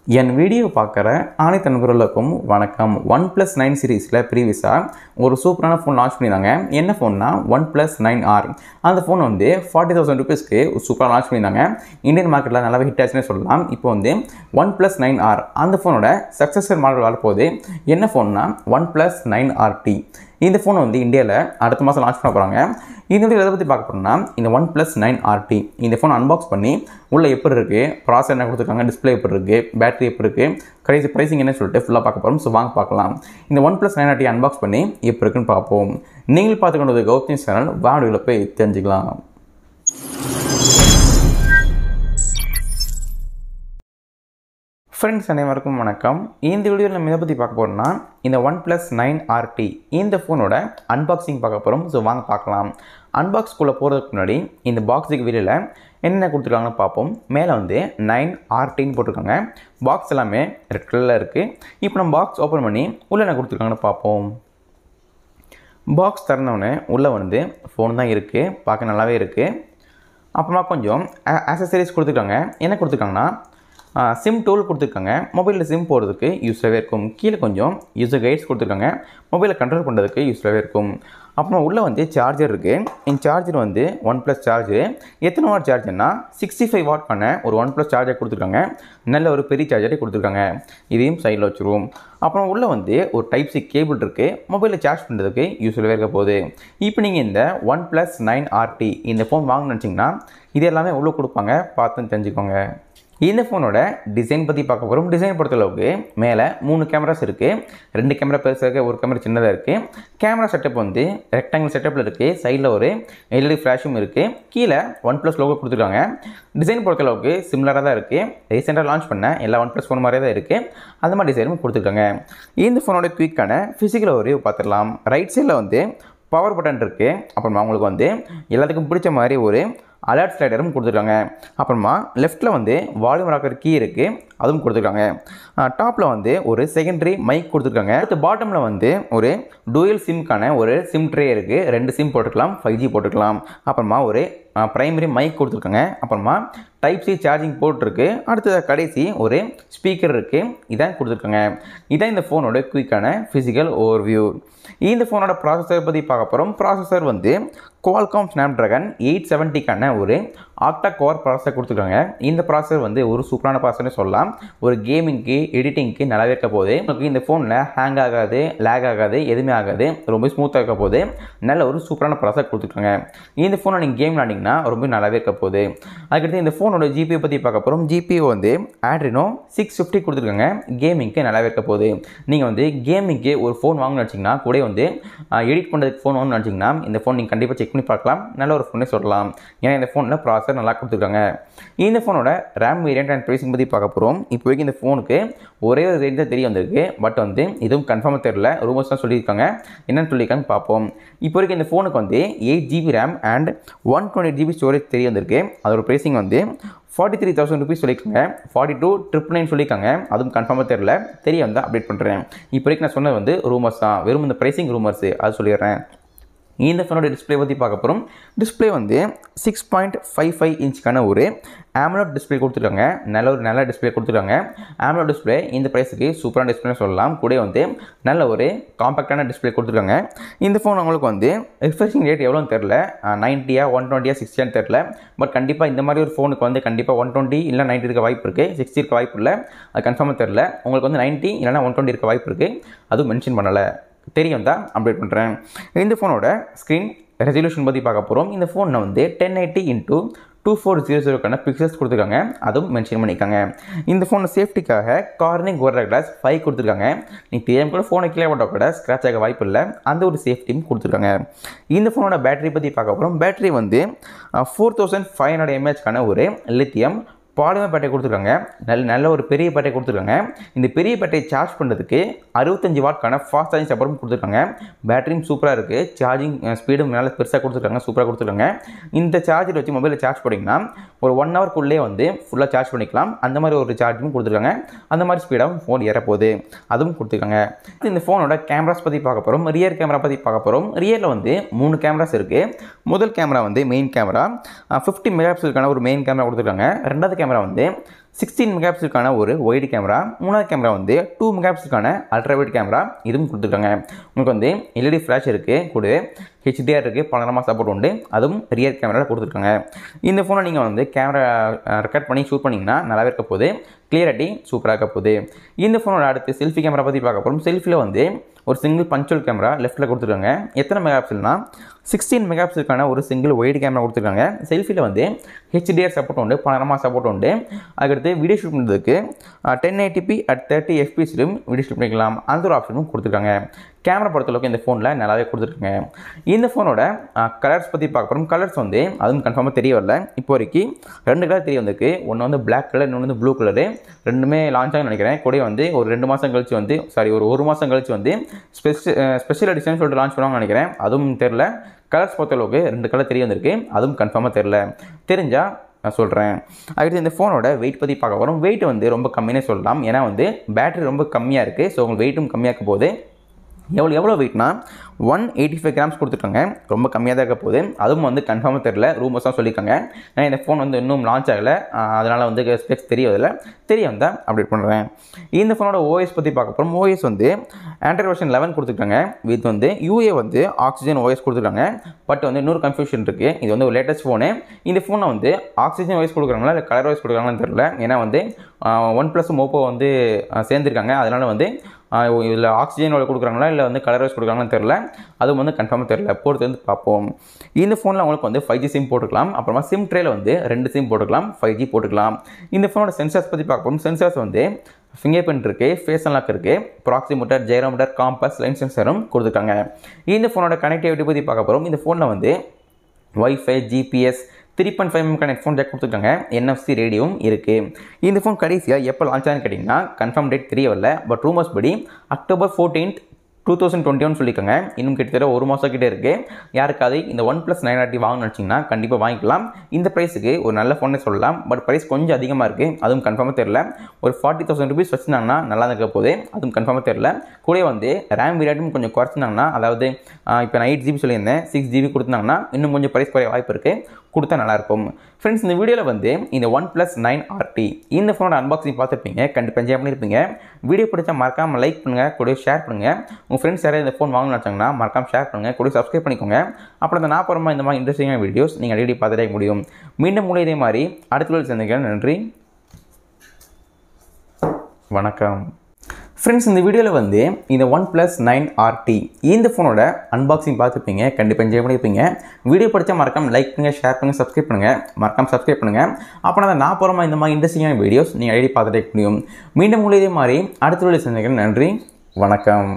என் video பார்க்குற அனைத்து நண்பர்களுக்கும் வணக்கம். OnePlus 9 சீரீஸில் ப்ரீவியஸாக ஒரு சூப்பரான ஃபோன் லான்ச் பண்ணியிருந்தாங்க. என்ன ஃபோன்னா OnePlus 9R. அந்த ஃபோன் வந்து 40,000 ருபீஸ்க்கு சூப்பராக லான்ச் பண்ணியிருந்தாங்க. இந்தியன் மார்க்கெட்டில் நல்லாவே ஹிட் ஆச்சுன்னு சொல்லலாம். இப்போ வந்து OnePlus 9R அந்த ஃபோனோட சக்ஸஸர் மாடல் வரப்போகுது. என்ன ஃபோன்னா OnePlus 9RT. இந்த ஃபோன் வந்து இந்தியாவில் அடுத்த மாதம் லான்ச் பண்ண போகிறாங்க. இந்த வீடியோ எதை பற்றி பார்க்க போகிறோம்னா இந்த OnePlus 9RT இந்த ஃபோன் அன்பாக்ஸ் பண்ணி உள்ளே எப்படி இருக்குது, ப்ராசஸர் என்ன கொடுத்துருக்காங்க, டிஸ்பிளே எப்படி இருக்குது, பேட்டரி எப்படி இருக்குது, கடைசி ப்ரைஸிங் என்ன சொல்லிட்டு ஃபுல்லாக பார்க்க போகிறோம். ஸோ வாங்க பார்க்கலாம். இந்த OnePlus 9RT அன்பாக்ஸ் பண்ணி எப்படி இருக்குன்னு பார்ப்போம். நீங்கள் பார்த்துக்கொண்டது கௌதம் சேனல். வாடியில் போய் தெரிஞ்சுக்கலாம். ஃப்ரெண்ட்ஸ் அனைவருக்கும் வணக்கம். இந்த வீடியோவில் நம்ம இதை பற்றி பார்க்க போகிறோம்னா இந்த OnePlus 9RT இந்த ஃபோனோட அன்பாக்சிங் பார்க்க போகிறோம். ஸோ வாங்க பார்க்கலாம். அன்பாக்ஸ்குள்ளே போகிறதுக்கு முன்னாடி இந்த பாக்ஸுக்கு வெளியில் என்னென்ன கொடுத்துருக்காங்கன்னு பார்ப்போம். மேலே வந்து 9RTன்னு போட்டிருக்காங்க. பாக்ஸ் எல்லாமே ரெட் கலரில் இருக்குது. இப்போ நம்ம பாக்ஸ் ஓப்பன் பண்ணி உள்ளே என்ன கொடுத்துருக்காங்கன்னு பார்ப்போம். பாக்ஸ் திறந்தவொடனே உள்ளே வந்து ஃபோன் தான் இருக்குது. பார்க்க நல்லாவே இருக்குது. அப்புறமா கொஞ்சம் ஆக்சசரிஸ் கொடுத்துருக்காங்க. என்ன கொடுத்துருக்காங்கன்னா சிம் டூல் கொடுத்துருக்காங்க. மொபைலில் சிம் போடுறதுக்கு யூஸ்ஃபுல்லாகவே இருக்கும். கீழே கொஞ்சம் யூசர் கைட்ஸ் கொடுத்துருக்காங்க. மொபைலை கண்ட்ரோல் பண்ணுறதுக்கு யூஸ்ஃபுல்லாகவே இருக்கும். அப்புறம் உள்ளே வந்து சார்ஜர் இருக்குது. இந்த சார்ஜர் வந்து OnePlus சார்ஜர். எத்தனை வாட் சார்ஜர்னா 65 வாட்க்கான ஒரு OnePlus சார்ஜர் கொடுத்துருக்காங்க. நல்ல ஒரு பெரிய சார்ஜரே கொடுத்துருக்காங்க. இதையும் சைடில் வச்சுருவோம். அப்புறம் உள்ளே வந்து ஒரு டைப் சி கேபிள் இருக்குது. மொபைலில் சார்ஜ் பண்ணுறதுக்கு யூஸ்ஃபுல்லாகவே இருக்க போகுது. இப்போ நீங்கள் இந்த OnePlus 9RT இந்த ஃபோன் வாங்கணும்னு நினச்சிங்கன்னா இது எல்லாமே உள்ளே கொடுப்பாங்க. பார்த்து தெரிஞ்சுக்கோங்க. இந்த ஃபோனோட டிசைன் பற்றி பார்க்க போகிறோம். டிசைன் பொறுத்தளவுக்கு மேலே 3 கேமராஸ் இருக்குது. 2 கேமரா பெருசாக இருக்குது, ஒரு கேமரா சின்னதாக இருக்குது. கேமரா செட்டப் வந்து ரெக்டாங்கிள் செட்டப்பில் இருக்குது. சைடில் ஒரு LED ஃப்ளாஷும் இருக்குது. கீழே OnePlus லோகோ கொடுத்துருக்காங்க. டிசைன் பொறுத்தளவுக்கு சிமிலராக தான் இருக்குது. ரீசெண்டாக லான்ச் பண்ண எல்லா OnePlus ஃபோன் மாதிரியே தான் இருக்குது. அந்த மாதிரி டிசைனும் கொடுத்துருக்காங்க. இந்த ஃபோனோட குயிக்கான ஃபிசிக்கல் ஓவர்வியூ பார்த்துடலாம். ரைட் சைடில் வந்து பவர் பட்டன் இருக்குது. அப்புறமா உங்களுக்கு வந்து எல்லாத்துக்கும் பிடிச்ச மாதிரி ஒரு அலர்ட் ஸ்லைடரும் கொடுத்துருக்காங்க. அப்புறமா லெஃப்ட்டில் வந்து வால்யூம் ராக்கர் கீ இருக்குது. அதுவும் கொடுத்துருக்காங்க. டாப்பில் வந்து ஒரு செகண்டரி மைக் கொடுத்துருக்காங்க. அடுத்து பாட்டமில் வந்து ஒரு டூயல் சிம்க்கான ஒரு சிம் ட்ரே இருக்குது. 2 சிம் போட்டுக்கலாம், 5G போட்டுக்கலாம். அப்புறமா ஒரு ப்ரைமரி மைக் கொடுத்துருக்காங்க. அப்புறமா டைப் சி சார்ஜிங் போர்ட் இருக்குது. அடுத்தது கடைசி ஒரு ஸ்பீக்கர் இருக்குது. இதான் கொடுத்துருக்காங்க. இதான் இந்த ஃபோனோட குயிக்கான ஃபிசிக்கல் ஓவர்வியூ. இந்த ஃபோனோட ப்ராசஸர் பற்றி பார்க்க போகிறோம். ப்ராசஸர் வந்து Qualcomm Snapdragon 870க்கான ஒரு Octa கோர் ப்ராசஸர் கொடுத்துருக்காங்க. இந்த ப்ராசஸர் வந்து ஒரு சூப்பரான ப்ராசஸர்னு சொல்லலாம். ஒரு கேமிங்க்கு எடிட்டிங்க்கு நல்லாவே இருக்க போகுது. உங்களுக்கு இந்த ஃபோனில் ஹேங் ஆகாது, லேக் ஆகாது, எதுவுமே ஆகாது. ரொம்ப ஸ்மூத்தாக இருக்க போகுது. நல்ல ஒரு சூப்பரான ப்ராசஸர் கொடுத்துருக்காங்க. இந்த ஃபோனை நீங்கள் கேம் விளாண்டிங்கன்னா ரொம்ப நல்லாவே இருக்க போகுது. அதுக்கடுத்து இந்த ஃபோனோட ஜிபியை பற்றி பார்க்க போகிறோம். ஜிபிஓ வந்து Adreno 650 கொடுத்துருக்காங்க. கேமிங்க்கு நல்லாவே இருக்க போகுது. நீங்கள் வந்து கேமிங்க்கு ஒரு ஃபோன் வாங்கணும்னு நினச்சிங்கன்னா கூட வந்து எடிட் பண்ணுறதுக்கு ஃபோன் வாங்கணும்னு நினச்சிங்கன்னா இந்த ஃபோன் நீங்கள் கண்டிப்பாக செக் பண்ணி பார்க்கலாம். நல்ல ஒரு ஃபோனே சொல்லலாம். ஏன்னா இந்த ஃபோனில் ப்ராசஸர் நல்லா கொடுத்துருக்காங்க. இந்த ஃபோனோட ரேம் வேரியன்ட் அண்ட் ப்ரைஸிங் பற்றி பார்க்க போகிறோம். இப்போதைக்கு இந்த ஃபோனுக்கு ஒரே ஒரு ரேட் தான் தெரிய வந்திருக்கு. பட் வந்து இதுவும் கன்ஃபார்மாக தெரியல, ரூமர்ஸ் தான் சொல்லியிருக்காங்க. என்னென்னு சொல்லியிருக்கான்னு பார்ப்போம். இப்போதைக்கு இந்த ஃபோனுக்கு வந்து 8GB RAM and 128GB storage தெரிய வந்திருக்கு. அதோட ப்ரைஸிங் வந்து 43,000 ருபீஸ் சொல்லியிருக்காங்க. 42,999 சொல்லியிருக்காங்க. அதுவும் கன்ஃபார்மாக தெரியல, தெரிய வந்தால் அப்டேட் பண்ணுறேன். இப்போதைக்கு நான் சொன்னது வந்து ரூமர்ஸ் தான், வெறும் இந்த ப்ரைஸிங் ரூமர்ஸ், அது சொல்லிடுறேன். இந்த ஃபோனோட டிஸ்பிளே பற்றி பார்க்க போகிறோம். டிஸ்பிளே வந்து 6.55 இன்ச்சுக்கான ஒரு AMOLED டிஸ்பிளே கொடுத்துருக்காங்க. நல்ல டிஸ்பிளே கொடுத்துருக்காங்க. AMOLED டிஸ்பிளே இந்த ப்ரைஸுக்கு சூப்பரான டிஸ்பிளே சொல்லலாம். கூட வந்து நல்ல ஒரு காம்பேக்டான டிஸ்பிளே கொடுத்துருக்காங்க. இந்த ஃபோன் உங்களுக்கு வந்து ரிஃப்ரெஷிங் ரேட் எவ்வளோன்னு தெரில, 90யா 120யா 60யான்னு தெரில. பட் கண்டிப்பாக இந்த மாதிரி ஒரு ஃபோனுக்கு வந்து கண்டிப்பாக 120 இல்லை 90 இருக்க வாய்ப்பு இருக்குது. 60 இருக்க வாய்ப்பு இல்லை, அது கன்ஃபார்மாக தெரில. உங்களுக்கு வந்து 90 இல்லைனா 120 இருக்க வாய்ப்பு இருக்குது. அதுவும் மென்ஷன் பண்ணலை, தெரியும் தான் அப்டேட் பண்ணுறேன். இந்த ஃபோனோட ஸ்க்ரீன் ரெசல்யூஷன் பற்றி பார்க்க போகிறோம். இந்த ஃபோனில் வந்து 1080x2400க்கான பிக்சல்ஸ் கொடுத்துருக்காங்க. அதுவும் மென்ஷன் பண்ணியிருக்காங்க. இந்த ஃபோனில் சேஃப்டிக்காக கார்னிங் கோரா கிளாஸ் 5 கொடுத்துருக்காங்க. நீங்கள் தெரியாமல் கூட ஃபோனை கீழே போட்டால் கூட ஸ்க்ராட்ச் ஆக வாய்ப்பு இல்லை. அந்த ஒரு சேஃப்டியும் கொடுத்துருக்காங்க. இந்த ஃபோனோட பேட்டரி பற்றி பார்க்க போகிறோம். பேட்டரி வந்து 4500 mAhக்கான ஒரு லித்தியம் பாலிமர் பேட்டரி கொடுத்துருக்காங்க. நல்ல ஒரு பெரிய பேட்டரி கொடுத்துருக்காங்க. இந்த பெரிய பேட்டரியை சார்ஜ் பண்ணுறதுக்கு 65 வாட்க்கான ஃபாஸ்ட் சார்ஜிங் சப்போர்ட்டும் கொடுத்துருக்காங்க. பேட்டரியும் சூப்பராக இருக்குது. சார்ஜிங் ஸ்பீடும் நல்லா பெருசாக கொடுத்துருக்காங்க, சூப்பராக கொடுத்துருக்காங்க. இந்த சார்ஜர் வச்சு மொபைலில் சார்ஜ் பண்ணிங்கன்னா ஒரு 1 ஹவர்க்குள்ளே வந்து ஃபுல்லாக சார்ஜ் பண்ணிக்கலாம். அந்த மாதிரி ஒரு சார்ஜும் கொடுத்துருக்காங்க. அந்த மாதிரி ஸ்பீடாகவும் ஃபோன் ஏறப்போகுது, அதுவும் கொடுத்துருக்காங்க. இந்த ஃபோனோட கேமராஸ் பற்றி பார்க்க போகிறோம். ரியர் கேமரா பற்றி பார்க்க போகிறோம். ரியரில் வந்து 3 கேமராஸ் இருக்குது. முதல் கேமரா வந்து மெயின் கேமரா 50 மெகாபிக்சலுக்கான ஒரு மெயின் கேமரா கொடுத்துருக்காங்க. ரெண்டாவது கேமரா வந்து 16 மெகாபிக்சலுக்கான ஒரு ஒயிட் கேமரா, மூணாவது கேமரா வந்து 2 மெகாபிக்சலுக்கான அல்ட்ரா வைட் கேமரா இதுவும் கொடுத்துருக்காங்க. உங்களுக்கு வந்து எல்இடி ஃப்ளாஷ் இருக்குது, கூட ஹெச்டிஆர் இருக்குது, பலரமாக சப்போர்ட் உண்டு, அதுவும் ரியர் கேமரா கொடுத்துருக்காங்க. இந்த ஃபோனை நீங்கள் வந்து கேமரா ரெக்கார்ட் பண்ணி ஷூட் பண்ணிங்கன்னா நல்லாவே இருக்க போகுது, கிளியரிட்டி சூப்பராக இருக்க போகுது. இந்த ஃபோனோட அடுத்து செல்ஃபி கேமரா பற்றி பார்க்க போகிறோம். செல்ஃபியில் வந்து ஒரு சிங்கிள் பஞ்சுவல் கேமரா லெஃப்ட்டில் கொடுத்துருக்காங்க. எத்தனை மெகாபிக்சல்னா 16 மெகாபிக்சலுக்கான ஒரு சிங்கிள் ஒயிட் கேமரா கொடுத்துருக்காங்க. செல்ஃபியில் வந்து ஹெச்டிஆர் சப்போர்ட் உண்டு, பலரமாக சப்போர்ட் உண்டு. அதுக்கடுத்து வீடியோ ஷூட் பண்ணுறதுக்கு 1080p at 30 fps video shoot பண்ணிக்கலாம், அந்த ஒரு ஆப்ஷனும் கொடுத்துருக்காங்க. கேமரா பொறுத்தளவுக்கு இந்த ஃபோனில் நல்லாவே கொடுத்துருக்காங்க. இந்த ஃபோனோட கலர்ஸ் பற்றி பார்க்க போகிறோம். கலர்ஸ் வந்து அதுவும் கன்ஃபார்மாக தெரிய வரல. இப்போ வரைக்கும் 2 கலர் தெரிய வந்திருக்கு. ஒன்று வந்து பிளாக் கலர், இன்னொன்று வந்து ப்ளூ கலரு. ரெண்டுமே லான்ச் ஆகுன்னு நினைக்கிறேன். கூட வந்து ஒரு 2 மாதம் கழிச்சு வந்து ஒரு 1 மாதம் கழிச்சு வந்து ஸ்பெஷல் எடிஷன் சொல்லிட்டு லான்ச் பண்ணுவாங்கன்னு நினைக்கிறேன். அதுவும் தெரில. கலர்ஸ் பொறுத்தளவுக்கு 2 கலர் தெரிய வந்திருக்கு, அதுவும் கன்ஃபார்மாக தெரில. தெரிஞ்சால் நான் சொல்கிறேன். அடுத்து இந்த ஃபோனோட வெயிட் பற்றி பார்க்க போகிறோம். வெயிட் வந்து ரொம்ப கம்மியாக சொல்லலாம், ஏன்னா வந்து பேட்டரி ரொம்ப கம்மியாக இருக்குது. ஸோ உங்களுக்கு வெயிட்டும் கம்மியாக இருக்க போது. எவ்வளோ வெயிட்னா 185 கிராம்ஸ் கொடுத்துருக்காங்க. ரொம்ப கம்மியாக தான் இருக்க போகுது. அதுவும் வந்து கன்ஃபார்மாக தெரில, ரூமர்ஸ் தான் சொல்லியிருக்காங்க. ஏன்னா இந்த ஃபோன் வந்து இன்னும் லான்ச் ஆகலை, அதனால் வந்து ஸ்பெக்ஸ் தெரிய வந்தால் அப்டேட் பண்ணுறேன். இந்த ஃபோனோட ஓஎஸ் பற்றி பார்க்க போகிறோம். ஓஎஸ் வந்து ஆண்ட்ராய்ட் வெர்ஷன் 11 கொடுத்துருக்காங்க. வித் வந்து யூஏ வந்து ஆக்சிஜன் ஓஎஸ் கொடுத்துருக்காங்க. பட் வந்து இன்னொரு கன்ஃபியூஷன் இருக்குது. இது வந்து ஒரு லேட்டஸ்ட் ஃபோனு. இந்த ஃபோனை வந்து ஆக்சிஜன் ஓஎஸ் கொடுக்குறாங்களா இல்லை கலர் ஓஎஸ் கொடுக்குறாங்களான்னு தெரில. ஏன்னா வந்து OnePlus மோப்போ வந்து சேர்ந்துருக்காங்க. அதனால் வந்து இதில் ஆக்சிஜன் கொடுக்குறாங்களா இல்லை வந்து கலர் வைஸ் கொடுக்குறாங்கன்னு தெரில. அதுவும் வந்து கன்ஃபார்மாக தெரில, பொறுத்து வந்து பார்ப்போம். இந்த ஃபோனில் உங்களுக்கு வந்து 5G சிம் போட்டுக்கலாம். அப்புறமா சிம் ட்ரேயில் வந்து 2 சிம் போட்டுக்கலாம், 5G போட்டுக்கலாம். இந்த ஃபோனோட சென்சார்ஸ் பற்றி பார்ப்போம். சென்சார்ஸ் வந்து ஃபிங்கர் பிரிண்ட் இருக்குது, ஃபேஸ் அன்லாக் இருக்குது, ப்ராக்சிமீட்டர், ஜைரோமீட்டர், காம்பஸ், லைன் சென்சாரும் கொடுத்துருக்காங்க. இந்த ஃபோனோட கனெக்டிவிட்டி பற்றி பார்க்க போகிறோம். இந்த ஃபோனில் வந்து wifi, GPS, 3.5mm headphone jack கொடுத்துருக்காங்க. NFC ரேடியோவும் இருக்குது. இந்த ஃபோன் கடைசியாக எப்போ லான்ச் ஆகுன்னு கேட்டிங்கன்னா கன்ஃபார்ம் டேட் தெரிய வரல. பட் ரூமர்ஸ் படி அக்டோபர் 14th 2021 சொல்லியிருக்காங்க. இன்னும் கிட்டத்தட்ட 1 மாதம் கிட்டே இருக்குது. யாருக்காவது இந்த OnePlus 9RT வாங்கணும்னு நினச்சிங்கன்னா கண்டிப்பாக வாங்கிக்கலாம். இந்த ப்ரைஸுக்கு ஒரு நல்ல ஃபோனே சொல்லலாம். பட் ப்ரைஸ் கொஞ்சம் அதிகமாக இருக்குது, அதுவும் கன்ஃபார்மாக தெரில. ஒரு 40,000 rupees வச்சுருந்தாங்கன்னா நல்லா இருக்க போகுது, அதுவும் கன்ஃபார்மாக தெரில. கூட வந்து ரேம் வேரியட்டும் கொஞ்சம் குறைச்சிருந்தாங்கன்னா, அதாவது இப்போ நான் 8GB சொல்லியிருந்தேன், 6GB கொடுத்தாங்கன்னா இன்னும் கொஞ்சம் ப்ரைஸ் குறைய வாய்ப்பு இருக்குது, கொடுத்தா நல்லாயிருக்கும். ஃப்ரெண்ட்ஸ், இந்த வீடியோவில் வந்து இந்த OnePlus 9RT இந்த ஃபோனோட அன்பாக்சிங் பார்த்துருப்பீங்க, கண்டிப்பாக என்ஜாய் பண்ணியிருப்பீங்க. வீடியோ பிடிச்சா மறக்காமல் லைக் பண்ணுங்கள், கூட ஷேர் பண்ணுங்கள். உங்கள் ஃப்ரெண்ட்ஸ் யாராவது இந்த ஃபோன் வாங்கணும்னு நினச்சாங்கன்னா மறக்காமல் ஷேர் பண்ணுங்கள், கூட சப்ஸ்கிரைப் பண்ணிக்கோங்க. அப்புறம் நான் அப்புறமா இந்த மாதிரி இன்ட்ரெஸ்டிங்கான வீடியோஸ் நீங்கள் டெய்லி பார்த்துட்டே முடியும். மீண்டும் உங்களை இதே மாதிரி அடுத்த வீடியோவில் சந்திக்கிறேன். நன்றி, வணக்கம். ஃப்ரெண்ட்ஸ், இந்த வீடியோவில் வந்து இந்த OnePlus 9RT இந்த ஃபோனோட அன்பாக்சிங் பார்த்துருப்பீங்க, கண்டிப்பாக என்ஜாய் பண்ணியிருப்பீங்க. வீடியோ படித்தா மறக்காமல் லைக் பண்ணுங்கள், ஷேர் பண்ணுங்கள், சப்ஸ்கிரைப் பண்ணுங்கள், மறக்காமல் சப்ஸ்கிரைப் பண்ணுங்கள். அப்புறம் நான் அப்புறமா இந்த மாதிரி இன்ட்ரெஸ்டிங்கான வீடியோஸ் நீங்கள் டெய்லி பார்த்துட்டே முடியும். மீண்டும் உங்களை இதே மாதிரி அடுத்த வீடியோவில் சந்திக்கிறேன். நன்றி, வணக்கம்.